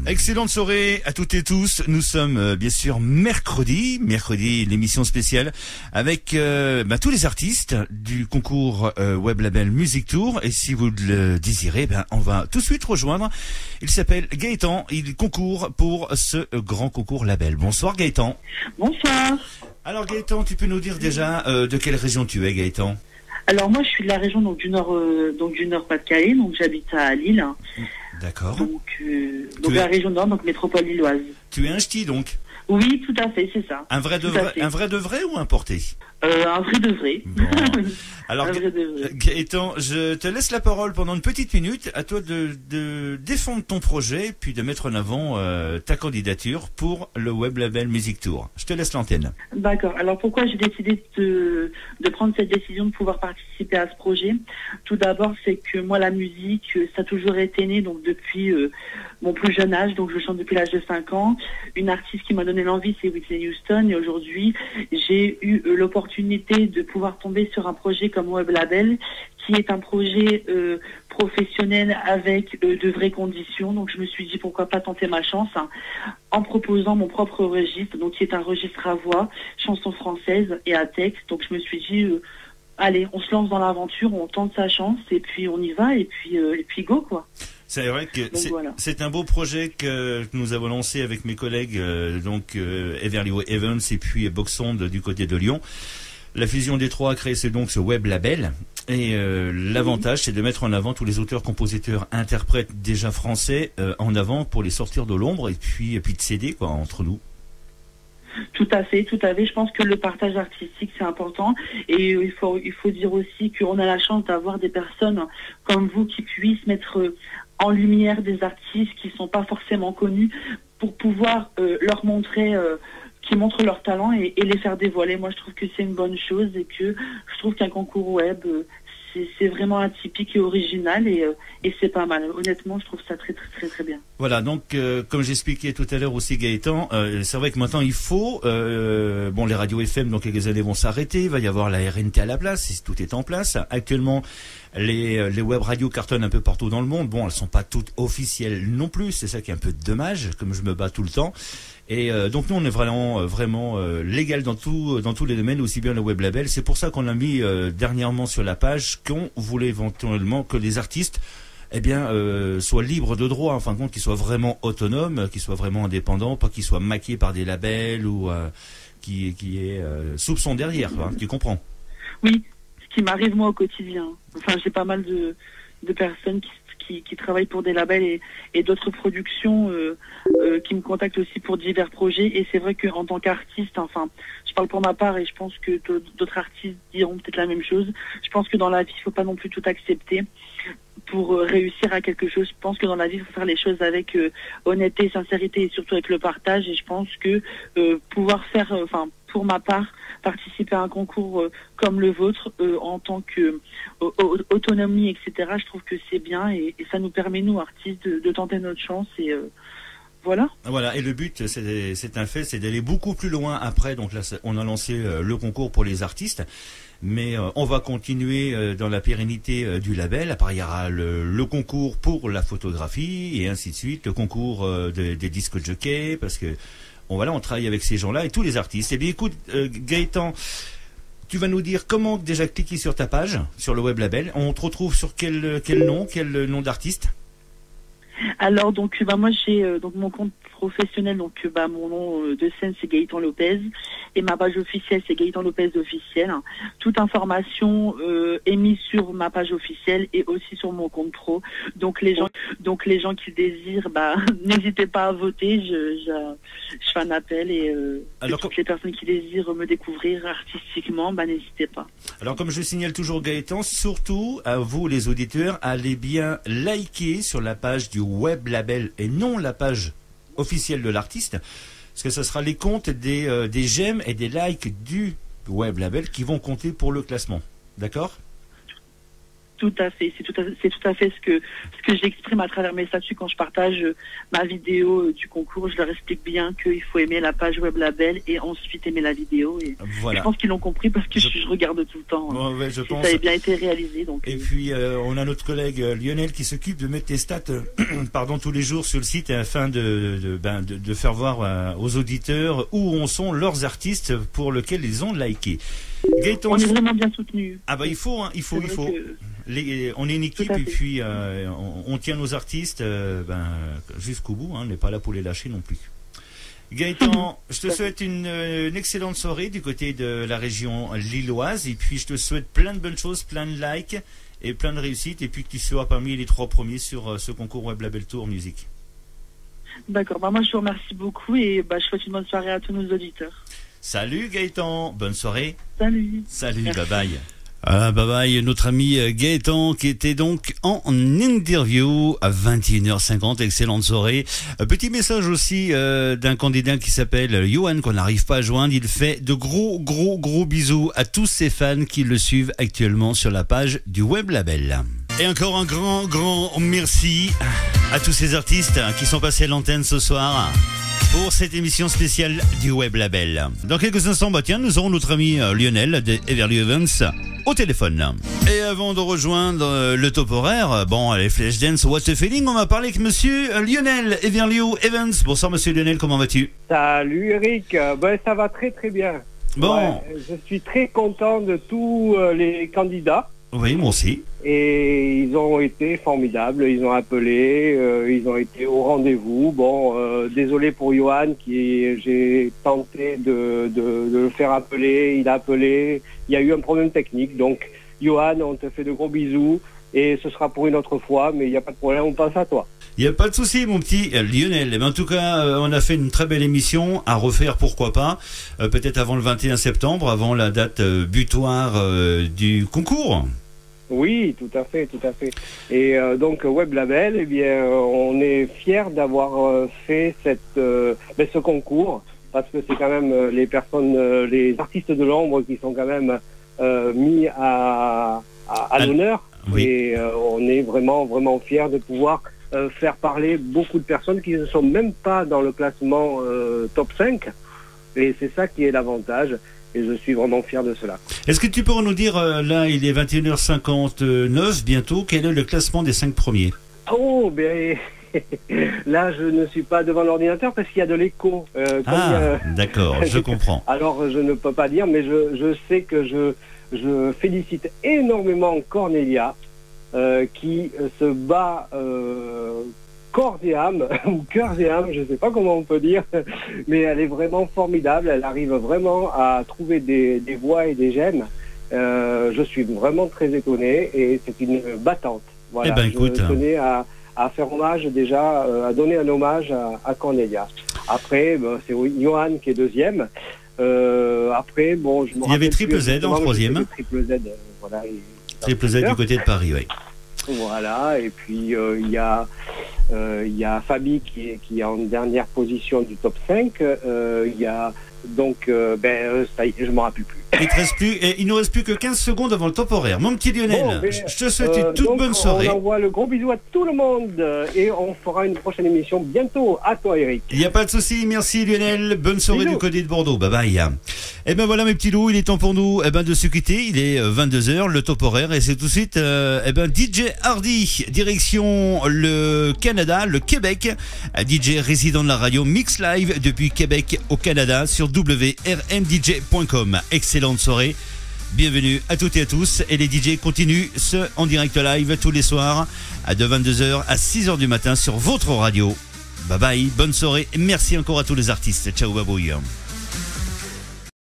Excellente soirée à toutes et tous. Nous sommes bien sûr mercredi, l'émission spéciale avec tous les artistes du concours Web Label Music Tour. Et si vous le désirez, on va tout de suite rejoindre. Il s'appelle Gaëtan. Il concourt pour ce grand concours label. Bonsoir Gaëtan. Bonsoir. Alors Gaëtan, tu peux nous dire déjà de quelle région tu es, Gaëtan? Alors moi je suis de la région du nord Pas-de-Calais, donc j'habite à Lille. D'accord. Donc la région nord, donc métropole lilloise. Tu es un ch'ti donc? Oui, tout à fait, c'est ça. Un vrai de vrai ou importé? Un vrai de vrai. Bon. Alors, Gaëtan, je te laisse la parole pendant une petite minute. À toi de défendre ton projet, puis de mettre en avant ta candidature pour le Web Label Music Tour. Je te laisse l'antenne. D'accord. Alors, pourquoi j'ai décidé de prendre cette décision de pouvoir participer à ce projet? Tout d'abord, c'est que moi, la musique, ça a toujours été né, donc depuis mon plus jeune âge. Donc, je chante depuis l'âge de 5 ans. Une artiste qui m'a donné l'envie, c'est Whitney Houston. Et aujourd'hui, j'ai eu l'opportunité de pouvoir tomber sur un projet comme Web Label, qui est un projet professionnel avec de vraies conditions. Donc je me suis dit pourquoi pas tenter ma chance en proposant mon propre registre, donc qui est un registre à voix, chanson française et à texte. Donc je me suis dit allez, on se lance dans l'aventure, on tente sa chance et puis on y va et puis go quoi. C'est vrai que c'est un beau projet que nous avons lancé avec mes collègues Everly Evans et puis Boxonde du côté de Lyon. La fusion des trois a créé donc ce web label et l'avantage c'est de mettre en avant tous les auteurs, compositeurs, interprètes déjà français en avant pour les sortir de l'ombre et puis de s'aider quoi entre nous. Tout à fait. Je pense que le partage artistique c'est important et il faut dire aussi qu'on a la chance d'avoir des personnes comme vous qui puissent mettre en lumière des artistes qui sont pas forcément connus pour pouvoir leur montrer qui montrent leur talent et les faire dévoiler. Moi, je trouve que c'est une bonne chose et que je trouve qu'un concours web, c'est vraiment atypique et original et c'est pas mal. Honnêtement, je trouve ça très, très, très, très bien. Voilà, donc comme j'expliquais tout à l'heure aussi Gaëtan, c'est vrai que maintenant il faut, les radios FM dans quelques années vont s'arrêter, il va y avoir la RNT à la place, tout est en place. Actuellement, les web radios cartonnent un peu partout dans le monde. Bon, elles sont pas toutes officielles non plus, c'est ça qui est un peu dommage, comme je me bats tout le temps. Et donc nous on est vraiment légal dans tous les domaines, aussi bien le web label. C'est pour ça qu'on a mis dernièrement sur la page qu'on voulait éventuellement que les artistes soient libres de droit, en fin de compte, qu'ils soient vraiment autonomes, qu'ils soient vraiment indépendants, pas qu'ils soient maqués par des labels ou qui est soupçon derrière, tu comprends? Oui, ce qui m'arrive moi au quotidien. Enfin, j'ai pas mal de personnes qui travaillent pour des labels et d'autres productions qui me contactent aussi pour divers projets. Et c'est vrai qu'en tant qu'artiste, enfin, je parle pour ma part et je pense que d'autres artistes diront peut-être la même chose. Je pense que dans la vie, il faut pas non plus tout accepter pour réussir à quelque chose. Je pense que dans la vie, il faut faire les choses avec honnêteté, sincérité et surtout avec le partage. Et je pense que pouvoir faire, pour ma part, participer à un concours comme le vôtre en tant que autonomie, etc. Je trouve que c'est bien et ça nous permet, nous, artistes, de tenter notre chance et voilà. Voilà, et le but, c'est un fait, c'est d'aller beaucoup plus loin après. Donc là, on a lancé le concours pour les artistes, mais on va continuer dans la pérennité du label. Après, il y aura le concours pour la photographie et ainsi de suite, le concours des disques jockey, parce que on travaille avec ces gens-là et tous les artistes. Eh bien, écoute, Gaëtan, tu vas nous dire comment déjà cliquer sur ta page, sur le web label. On te retrouve sur quel nom d'artiste? Alors donc moi j'ai mon compte professionnel, donc mon nom de scène c'est Gaëtan Lopez et ma page officielle c'est Gaëtan Lopez officiel. Toute information est mise sur ma page officielle et aussi sur mon compte pro. Donc les gens qui désirent, n'hésitez pas à voter. Je fais un appel et toutes les personnes qui désirent me découvrir artistiquement, n'hésitez pas. Alors comme je signale toujours Gaëtan, surtout à vous les auditeurs, allez bien liker sur la page du web label et non la page officielle de l'artiste, parce que ce sera les comptes des j'aime et des likes du web label qui vont compter pour le classement. D'accord? Tout à fait, c'est tout à fait ce que j'exprime à travers mes statuts quand je partage ma vidéo du concours. Je leur explique bien qu'il faut aimer la page Web Label et ensuite aimer la vidéo. Et voilà. Je pense qu'ils l'ont compris parce que je regarde tout le temps. Ouais, je pense. Ça a bien été réalisé. Donc, et puis on a notre collègue Lionel qui s'occupe de mettre les stats tous les jours sur le site afin de faire voir aux auditeurs où en sont leurs artistes pour lesquels ils ont liké. Gaëtan, on est vraiment bien soutenus. Ah bah il faut. On est une équipe et puis on tient nos artistes jusqu'au bout. On n'est pas là pour les lâcher non plus. Gaëtan, je te souhaite une excellente soirée du côté de la région lilloise et puis je te souhaite plein de bonnes choses, plein de likes et plein de réussites et puis que tu sois parmi les 3 premiers sur ce concours Web Label Tour Music. D'accord, moi je vous remercie beaucoup et je souhaite une bonne soirée à tous nos auditeurs. Salut Gaëtan, bonne soirée. Salut. Bye bye. Bye bye, notre ami Gaëtan qui était donc en interview à 21h50, excellente soirée. Petit message aussi d'un candidat qui s'appelle Johan qu'on n'arrive pas à joindre. Il fait de gros bisous à tous ses fans qui le suivent actuellement sur la page du Web Label. Et encore un grand merci à tous ces artistes qui sont passés à l'antenne ce soir pour cette émission spéciale du Web Label. Dans quelques instants, nous aurons notre ami Lionel de Everly Events au téléphone. Et avant de rejoindre le top horaire, les Flashdance What a Feeling, on va parler avec monsieur Lionel Everly Events. Bonsoir monsieur Lionel, comment vas-tu? Salut Eric, ça va très bien. Je suis très content de tous les candidats. Oui, moi aussi. Et ils ont été formidables, ils ont appelé, ils ont été au rendez-vous. Désolé pour Johan, j'ai tenté de le faire appeler, il a appelé, il y a eu un problème technique. Donc Johan, on te fait de gros bisous et ce sera pour une autre fois, mais il n'y a pas de problème, on pense à toi. Il n'y a pas de souci, mon petit Lionel. En tout cas, on a fait une très belle émission à refaire, pourquoi pas, peut-être avant le 21 septembre, avant la date butoir du concours. Oui, tout à fait. Et donc Web Label, on est fiers d'avoir fait ce concours parce que c'est quand même les artistes de l'ombre qui sont quand même mis à l'honneur. Oui. Et on est vraiment fiers de pouvoir faire parler beaucoup de personnes qui ne sont même pas dans le classement top 5. Et c'est ça qui est l'avantage. Et je suis vraiment fier de cela. Est-ce que tu peux nous dire, là il est 21h59 bientôt, quel est le classement des 5 premiers? Là je ne suis pas devant l'ordinateur parce qu'il y a de l'écho. D'accord, je comprends. Alors je ne peux pas dire, mais je sais que je félicite énormément Cornelia qui se bat corps et âme, ou cœur et âme, je ne sais pas comment on peut dire, mais elle est vraiment formidable, elle arrive vraiment à trouver des voix et des j'aime. Je suis vraiment très étonné et c'est une battante. Voilà, écoute, je tenais à faire hommage déjà, à donner un hommage à Cornelia. Après, c'est Johan qui est deuxième. Après, il y avait Triple Z en troisième. Triple Z, Triple Z du côté de Paris, oui. Voilà, et puis il y a Fabi qui est en dernière position du top 5. Il y a donc, ça y est, je m'en rappelle plus. Il ne reste plus que 15 secondes avant le top horaire. Mon petit Lionel, je te souhaite une toute bonne soirée. On envoie le gros bisou à tout le monde et on fera une prochaine émission bientôt. À toi Eric. Il n'y a pas de souci, merci Lionel. Bonne soirée du côté de Bordeaux. Bye bye. Et voilà mes petits loups, il est temps pour nous de se quitter. Il est 22h, le top horaire et c'est tout de suite DJ Hardy, direction le Canada, le Québec. DJ résident de la radio Mix Live depuis Québec au Canada sur wrndj.com. Excellente soirée, bienvenue à toutes et à tous et les DJ continuent en direct live tous les soirs de 22h à 6h du matin sur votre radio. Bye bye, bonne soirée et merci encore à tous les artistes. Ciao, babouille.